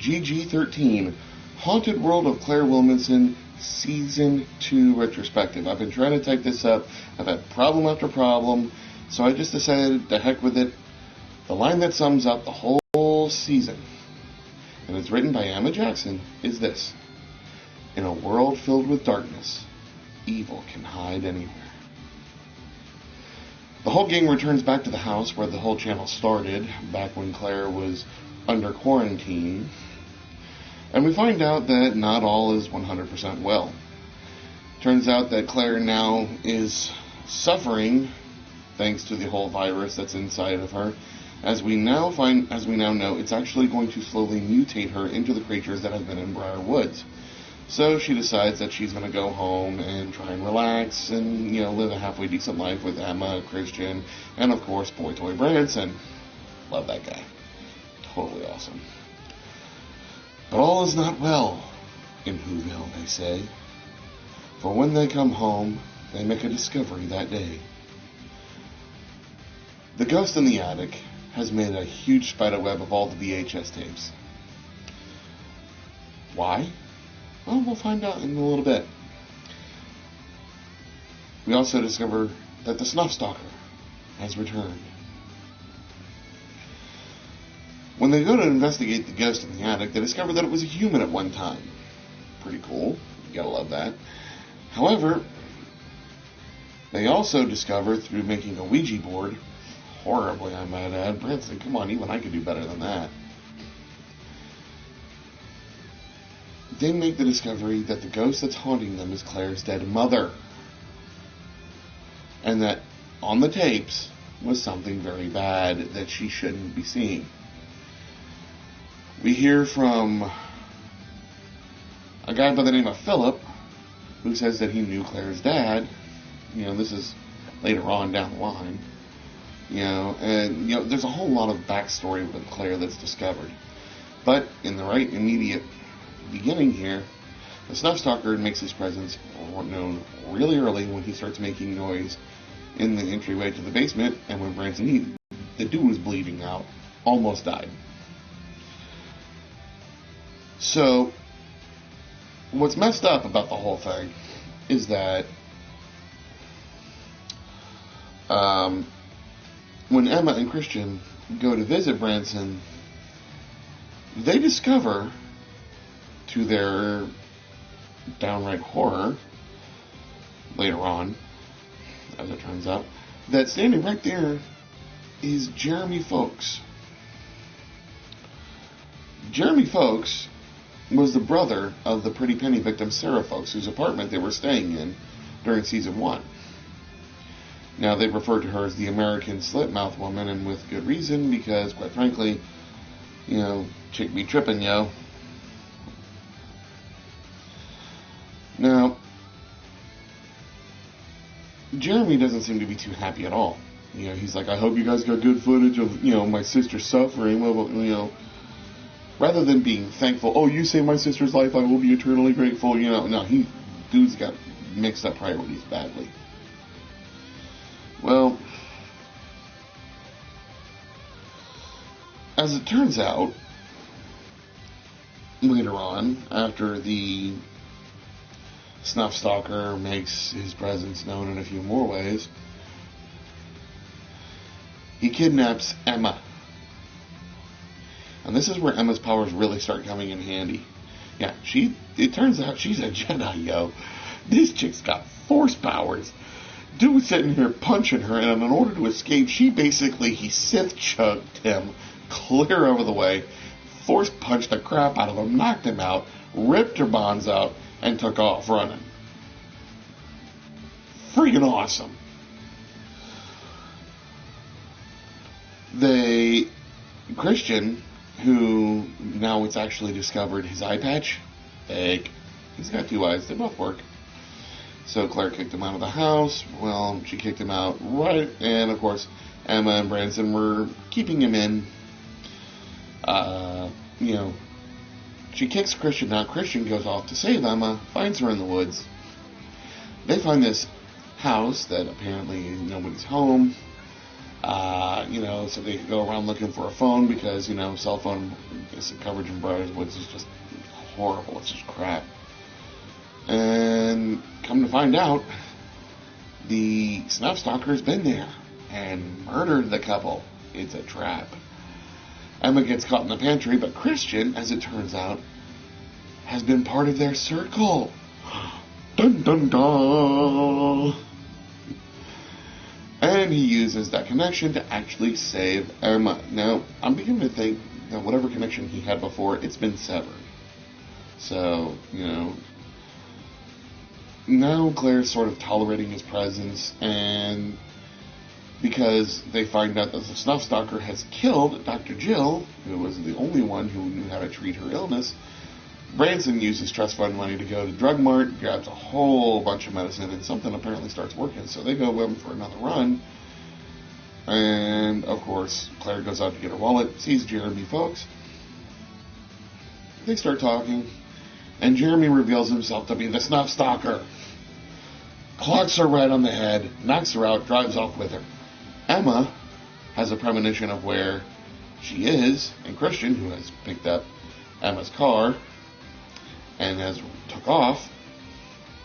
GG13, Haunted World of Claire Williamson, Season 2 Retrospective. I've been trying to type this up. I've had problem after problem, so I just decided to heck with it. The line that sums up the whole season, and it's written by Emma Jackson, is this: in a world filled with darkness, evil can hide anywhere. The whole gang returns back to the house where the whole channel started, back when Claire was under quarantine, and we find out that not all is 100% well. Turns out that Claire now is suffering thanks to the whole virus that's inside of her. As we now know, it's actually going to slowly mutate her into the creatures that have been in Briar Woods. So she decides that she's going to go home and try and relax and, live a halfway decent life with Emma, Christian, and of course, Boy Toy Branson. Love that guy. Totally awesome. But all is not well in Whoville, they say. For when they come home, they make a discovery that day. The ghost in the attic has made a huge spiderweb of all the VHS tapes. Why? Well, we'll find out in a little bit. We also discover that the Snuff Stalker has returned. When they go to investigate the ghost in the attic, they discover that it was a human at one time. Pretty cool. You gotta love that. However, they also discover through making a Ouija board, horribly I might add, Branson, come on, even I could do better than that. They make the discovery that the ghost that's haunting them is Claire's dead mother. And that on the tapes was something very bad that she shouldn't be seeing. We hear from a guy by the name of Philip, who says that he knew Claire's dad. This is later on down the line. There's a whole lot of backstory with Claire that's discovered. But in the right immediate beginning here, the Snuff Stalker makes his presence known really early when he starts making noise in the entryway to the basement, and when Branson, the dude was bleeding out, almost died. So, what's messed up about the whole thing is that when Emma and Christian go to visit Branson, they discover, to their downright horror, later on, as it turns out, that standing right there is Jeremy Folks. Jeremy Folks was the brother of the Pretty Penny victim Sarah Folks, whose apartment they were staying in during Season 1. Now, they refer to her as the American Slipmouth Woman, and with good reason, because, quite frankly, chick be trippin', yo. Now, Jeremy doesn't seem to be too happy at all. He's like, I hope you guys got good footage of, my sister suffering. Well, rather than being thankful, oh, you saved my sister's life, I will be eternally grateful. No, dude's got mixed up priorities badly. Well, as it turns out, later on, after the Snuff Stalker makes his presence known in a few more ways, he kidnaps Emma. And this is where Emma's powers really start coming in handy. Yeah, it turns out she's a Jedi, yo. This chick's got force powers. Dude's sitting here punching her, and in order to escape, he Sith chugged him clear over the way, force punched the crap out of him, knocked him out, ripped her bonds out, and took off running. Freaking awesome. Christian, who now it's actually discovered his eye patch, fake. He's got two eyes, they both work. So Claire kicked him out of the house. Well, she kicked him out right, and of course, Emma and Branson were keeping him in. She kicks Christian out. Christian goes off to save Emma, finds her in the woods. They find this house that apparently nobody's home. So they go around looking for a phone because, cell phone coverage in Briarwoods is just horrible. It's just crap. And come to find out, the snuff stalker's been there and murdered the couple. It's a trap. Emma gets caught in the pantry, but Christian, as it turns out, has been part of their circle. Dun dun dun! And he uses that connection to actually save Emma. Now, I'm beginning to think that whatever connection he had before, it's been severed. So, now Claire's sort of tolerating his presence, and because they find out that the snuff stalker has killed Dr. Jill, who was the only one who knew how to treat her illness, Branson uses trust fund money to go to Drug Mart, grabs a whole bunch of medicine, and something apparently starts working. So they go with him for another run. And, of course, Claire goes out to get her wallet, sees Jeremy, folks. They start talking, and Jeremy reveals himself to be the snuff stalker. Clocks her right on the head, knocks her out, drives off with her. Emma has a premonition of where she is, and Christian, who has picked up Emma's car and has took off,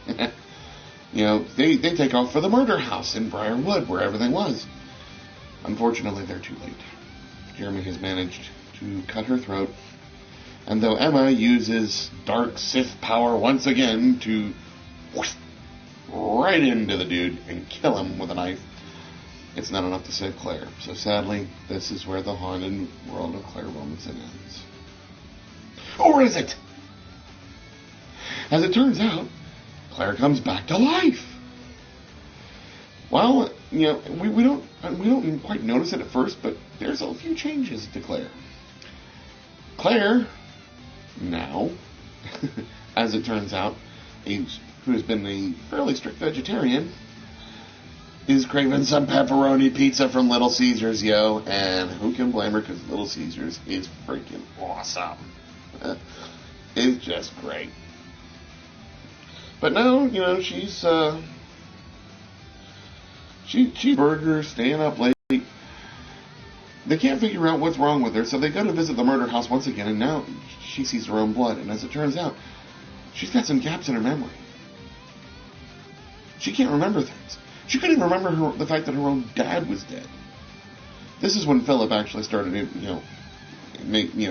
they take off for the murder house in Briarwood, where everything was. Unfortunately, they're too late. Jeremy has managed to cut her throat, and though Emma uses dark Sith power once again to right into the dude and kill him with a knife, it's not enough to save Claire. So sadly, this is where the haunted world of Claire Robinson ends. Or is it? As it turns out, Claire comes back to life. Well, we don't quite notice it at first, but there's a few changes to Claire. Claire, now, as it turns out, who has been a fairly strict vegetarian, is craving some pepperoni pizza from Little Caesars, yo. And who can blame her, because Little Caesars is freaking awesome. It's just great. But now, she's burgers, staying up late. They can't figure out what's wrong with her, so they go to visit the murder house once again, and now she sees her own blood. And as it turns out, she's got some gaps in her memory. She can't remember things. She couldn't even remember the fact that her own dad was dead. This is when Philip actually started,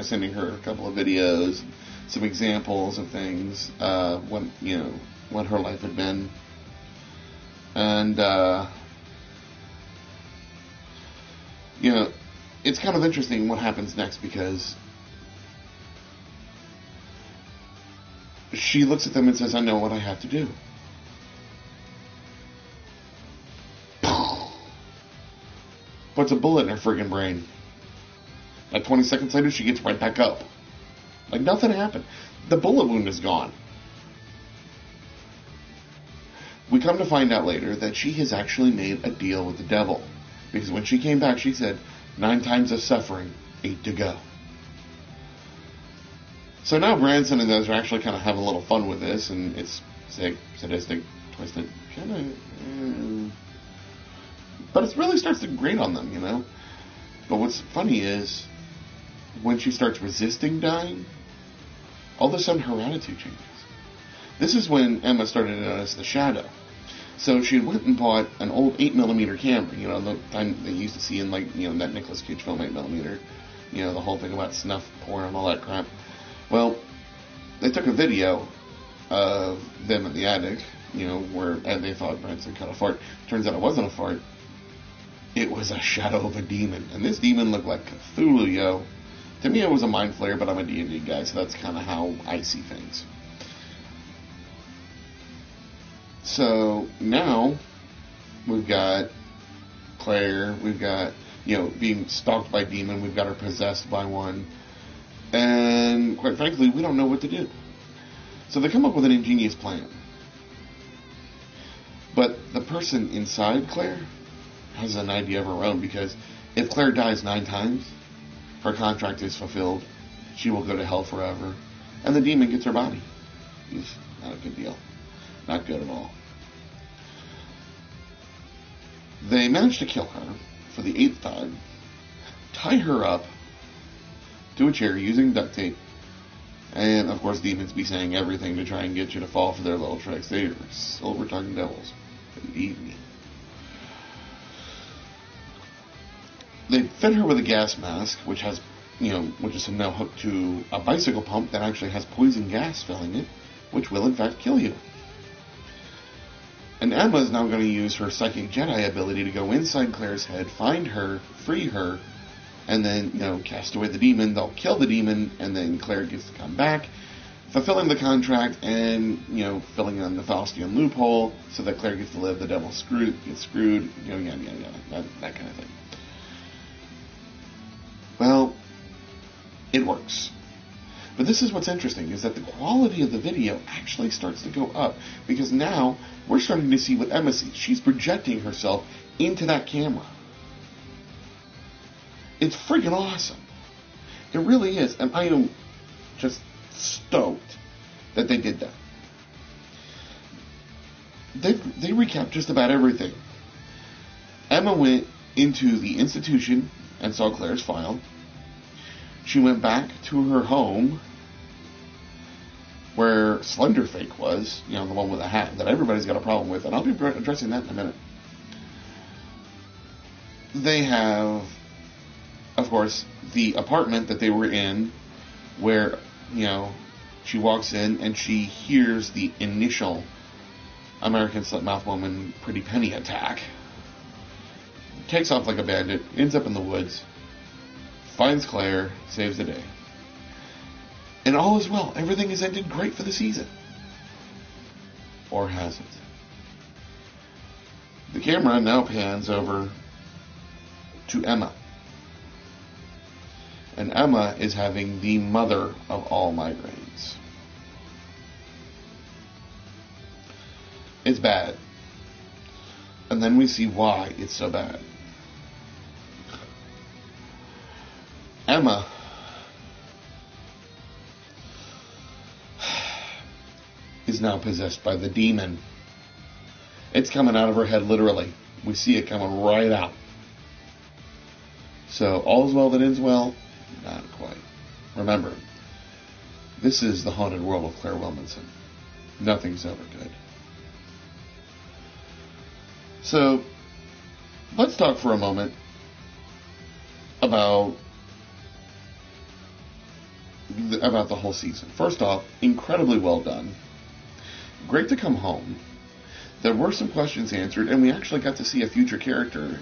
sending her a couple of videos, some examples of things, what her life had been. And, it's kind of interesting what happens next, because she looks at them and says, I know what I have to do. Puts a bullet in her friggin' brain. Like 20 seconds later, she gets right back up. Like nothing happened. The bullet wound is gone. We come to find out later that she has actually made a deal with the devil. Because when she came back, she said, 9 times of suffering, 8 to go. So now Branson and those are actually kind of having a little fun with this, and it's sick, sadistic, twisted, kind of... But it really starts to grate on them, But what's funny is, when she starts resisting dying, all of a sudden her attitude changes. This is when Emma started to notice the shadow. So she went and bought an old 8mm camera, the time they used to see in, that Nicolas Cage film, 8mm, the whole thing about snuff porn and all that crap. Well, they took a video of them in the attic, where they thought Branson cut a fart. Turns out it wasn't a fart. It was a shadow of a demon. And this demon looked like Cthulhu, yo. To me, it was a mind flayer, but I'm a D&D guy, so that's kind of how I see things. So, now, we've got Claire, we've got, being stalked by a demon, we've got her possessed by one, and, quite frankly, we don't know what to do. So they come up with an ingenious plan. But the person inside Claire has an idea of her own, because if Claire dies 9 times, her contract is fulfilled, she will go to hell forever, and the demon gets her body. It's not a good deal. Not good at all. They manage to kill her, for the 8th time, tie her up to a chair using duct tape, and of course demons be saying everything to try and get you to fall for their little tricks. They are silver-tongued devils. Believe me. They fit her with a gas mask, which has, which is now hooked to a bicycle pump that actually has poison gas filling it, which will in fact kill you. And Emma is now going to use her Psychic Jedi ability to go inside Claire's head, find her, free her, and then, cast away the demon. They'll kill the demon, and then Claire gets to come back, fulfilling the contract and, filling in the Faustian loophole so that Claire gets to live, the devil gets screwed, yada, yada, yada, that kind of thing. Well, it works. But this is what's interesting, is that the quality of the video actually starts to go up, because now we're starting to see what Emma sees. She's projecting herself into that camera. It's freaking awesome. It really is. And I am just stoked that they did that. They recapped just about everything. Emma went into the institution and saw Claire's file. She went back to her home where Slenderfake was, the one with a hat that everybody's got a problem with, and I'll be addressing that in a minute. They have, of course, the apartment that they were in where, she walks in and she hears the initial American Slipmouth Woman Pretty Penny attack. Takes off like a bandit, ends up in the woods, finds Claire, saves the day. And all is well. Everything has ended great for the season. Or has it? The camera now pans over to Emma. And Emma is having the mother of all migraines. It's bad. And then we see why it's so bad. Emma is now possessed by the demon. It's coming out of her head, literally. We see it coming right out. So, all's well that ends well? Not quite. Remember, this is the haunted world of Claire Williamson. Nothing's ever good. So, let's talk for a moment about the whole season. First off, incredibly well done. Great to come home. There were some questions answered, and we actually got to see a future character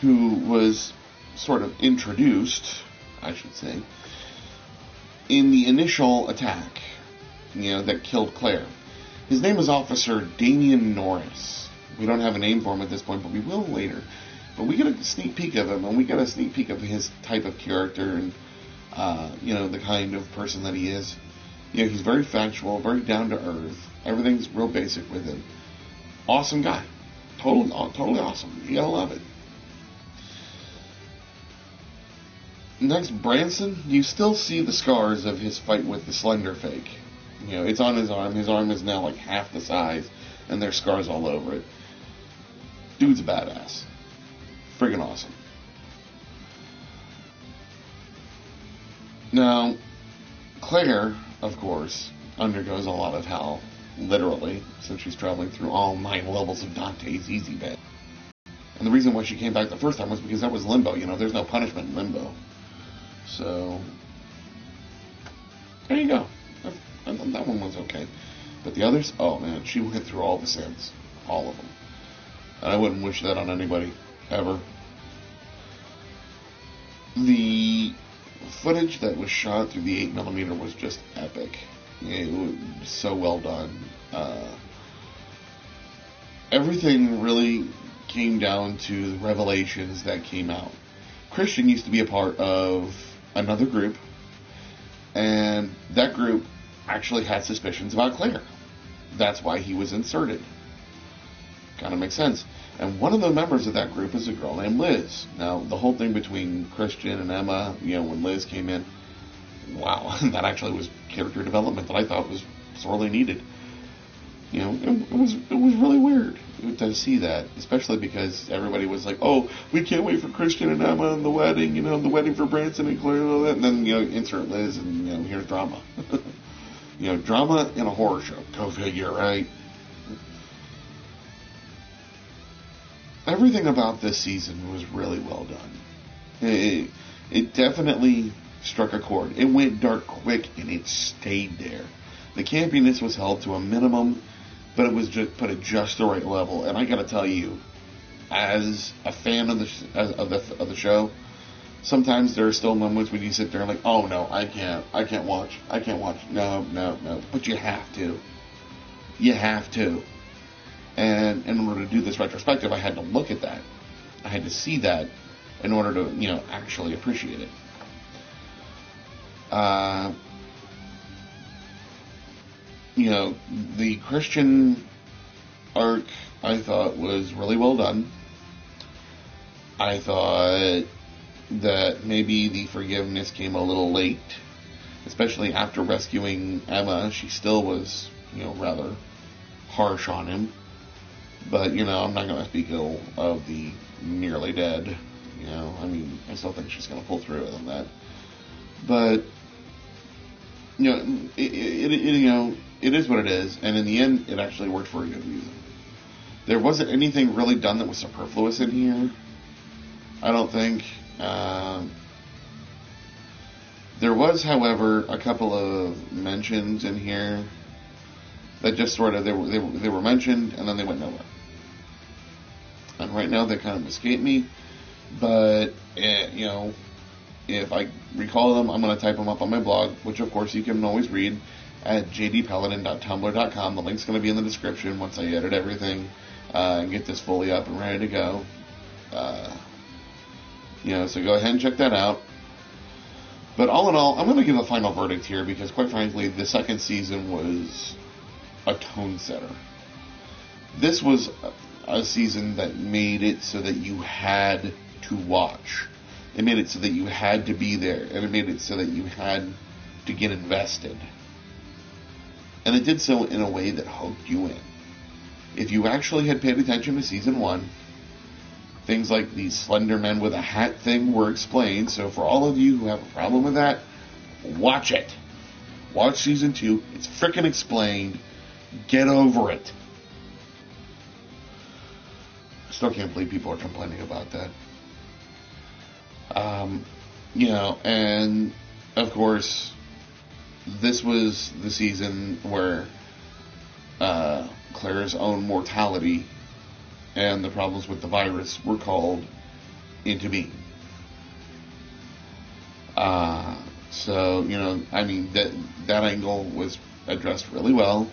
who was sort of introduced, I should say, in the initial attack, that killed Claire. His name is Officer Damian Norris. We don't have a name for him at this point, but we will later. But we get a sneak peek of him, and we get a sneak peek of his type of character and, the kind of person that he is. He's very factual, very down to earth. Everything's real basic with him. Awesome guy. Totally awesome. You gotta love it. Next, Branson. You still see the scars of his fight with the Slenderfake. It's on his arm. His arm is now like half the size, and there's scars all over it. Dude's a badass. Friggin' awesome. Now, Claire, of course, undergoes a lot of hell, literally, since she's traveling through all 9 levels of Dante's Easy Bed. And the reason why she came back the first time was because that was limbo. There's no punishment in limbo. So, there you go. I thought that one was okay. But the others, oh man, she went through all the sins. All of them. And I wouldn't wish that on anybody, ever. The footage that was shot through the 8mm was just epic. It was so well done. Everything really came down to the revelations that came out. Christian used to be a part of another group, and that group actually had suspicions about Claire. That's why he was inserted. Kind of makes sense. And one of the members of that group is a girl named Liz. Now, the whole thing between Christian and Emma, when Liz came in, wow, that actually was character development that I thought was sorely needed. It was really weird to see that, especially because everybody was like, "Oh, we can't wait for Christian and Emma and the wedding, the wedding for Branson and Claire and all that." And then insert Liz, and here's drama. Drama in a horror show. Go figure, right? Everything about this season was really well done. It definitely struck a chord. It went dark quick, and it stayed there. The campiness was held to a minimum, but it was just put at just the right level. And I gotta tell you, as a fan of the show, sometimes there are still moments when you sit there and like, oh no, I can't watch. No. But you have to. You have to. And in order to do this retrospective, I had to look at that. I had to see that in order to, actually appreciate it. The Christian arc, I thought, was really well done. I thought that maybe the forgiveness came a little late, especially after rescuing Emma. She still was, rather harsh on him. But, I'm not going to speak ill of the nearly dead. I still think she's going to pull through on that. But, it is what it is. And in the end, it actually worked for a good reason. There wasn't anything really done that was superfluous in here. I don't think. There was, however, a couple of mentions in here that just sort of, they were mentioned and then they went nowhere. And right now they kind of escape me, but, if I recall them, I'm going to type them up on my blog, which of course you can always read at JDPaladin.tumblr.com. The link's going to be in the description once I edit everything and get this fully up and ready to go. So go ahead and check that out. But all in all, I'm going to give a final verdict here because, quite frankly, the second season was a tone setter. This was a season that made it so that you had to watch. It made it so that you had to be there, and it made it so that you had to get invested. And it did so in a way that hooked you in. If you actually had paid attention to season 1, things like the Slender Men with a hat thing were explained, so for all of you who have a problem with that, watch it. Watch season 2. It's frickin' explained. Get over it. I still can't believe people are complaining about that. And of course, this was the season where Claire's own mortality and the problems with the virus were called into being. So, that angle was addressed really well,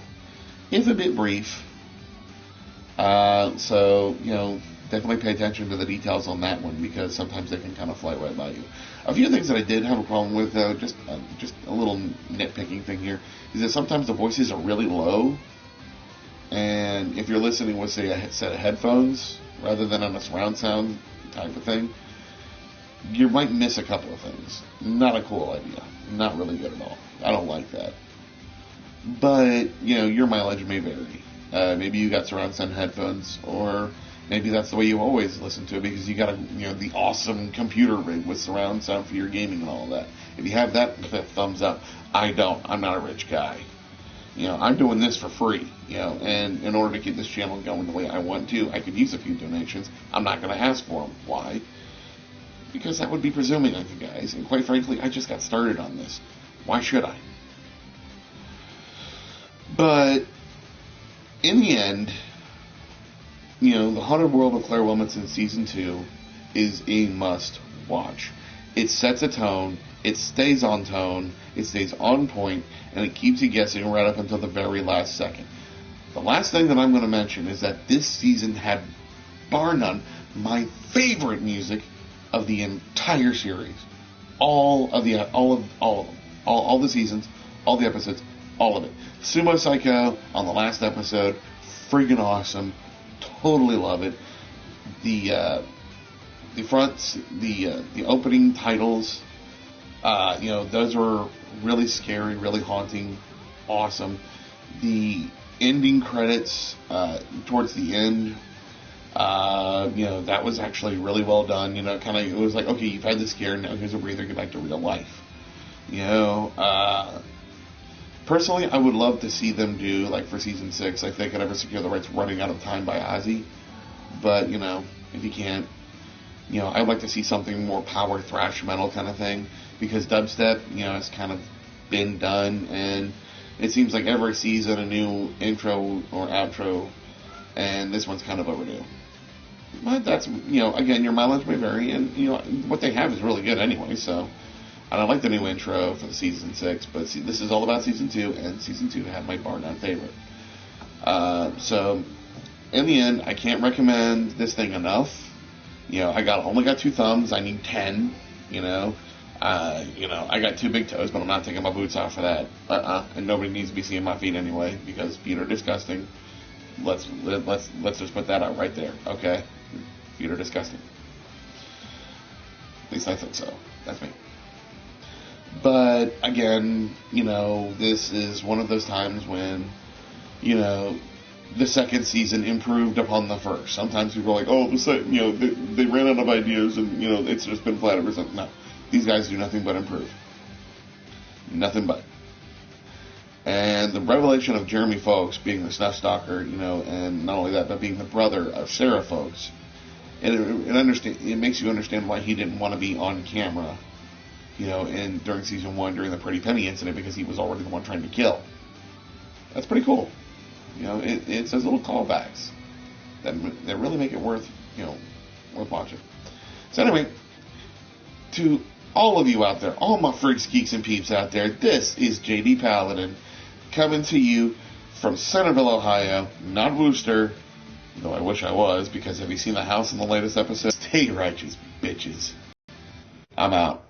if a bit brief. So, definitely pay attention to the details on that one because sometimes they can kind of fly right by you. A few things that I did have a problem with, though, just a little nitpicking thing here, is that sometimes the voices are really low, and if you're listening with, say, a set of headphones rather than on a surround sound type of thing, you might miss a couple of things. Not a cool idea. Not really good at all. I don't like that. But, your mileage may vary. Maybe you got surround sound headphones, or maybe that's the way you always listen to it because you got the awesome computer rig with surround sound for your gaming and all that. If you have that, thumbs up. I don't. I'm not a rich guy. I'm doing this for free. And in order to keep this channel going the way I want to, I could use a few donations. I'm not going to ask for them. Why? Because that would be presuming on you guys. And quite frankly, I just got started on this. Why should I? But in the end, The Haunted World of Claire Williamson Season 2 is a must-watch. It sets a tone, it stays on tone, it stays on point, and it keeps you guessing right up until the very last second. The last thing that I'm going to mention is that this season had, bar none, my favorite music of the entire series. All of them. All the seasons, all the episodes, all of it. Sumo Psycho on the last episode, friggin' awesome. Totally love it. The fronts, the opening titles, those were really scary, really haunting, awesome. The ending credits towards the end, that was actually really well done. It was like, okay, you've had the scare, now here's a breather, get back to real life. Personally, I would love to see them do, like for season 6, if they could ever secure the rights, Running Out of Time by Ozzy. But, if you can't, I'd like to see something more power thrash metal kind of thing, because dubstep, has kind of been done, and it seems like every season a new intro or outro, and this one's kind of overdue. But that's, again, your mileage may vary, and, what they have is really good anyway, so. I don't like the new intro for the season 6, but this is all about season 2, and season 2 had my bar none favorite. So, in the end, I can't recommend this thing enough. I only got 2 thumbs. I need 10. I got 2 big toes, but I'm not taking my boots off for that. And nobody needs to be seeing my feet anyway, because feet are disgusting. Let's just put that out right there, okay? Feet are disgusting. At least I think so. That's me. But, again, this is one of those times when, the second season improved upon the first. Sometimes people are like, oh, they ran out of ideas and, it's just been flat ever since. No. These guys do nothing but improve. Nothing but. And the revelation of Jeremy Folks being the Snuff Stalker, and not only that, but being the brother of Sarah Folks, it makes you understand why he didn't want to be on camera, and during season 1, during the Pretty Penny incident, because he was already the one trying to kill. That's pretty cool. It's those little callbacks that really make it worth watching. So anyway, to all of you out there, all my freaks, geeks, and peeps out there, this is JDPaladin coming to you from Centerville, Ohio, not Wooster, though I wish I was, because have you seen the house in the latest episode? Stay righteous, bitches. I'm out.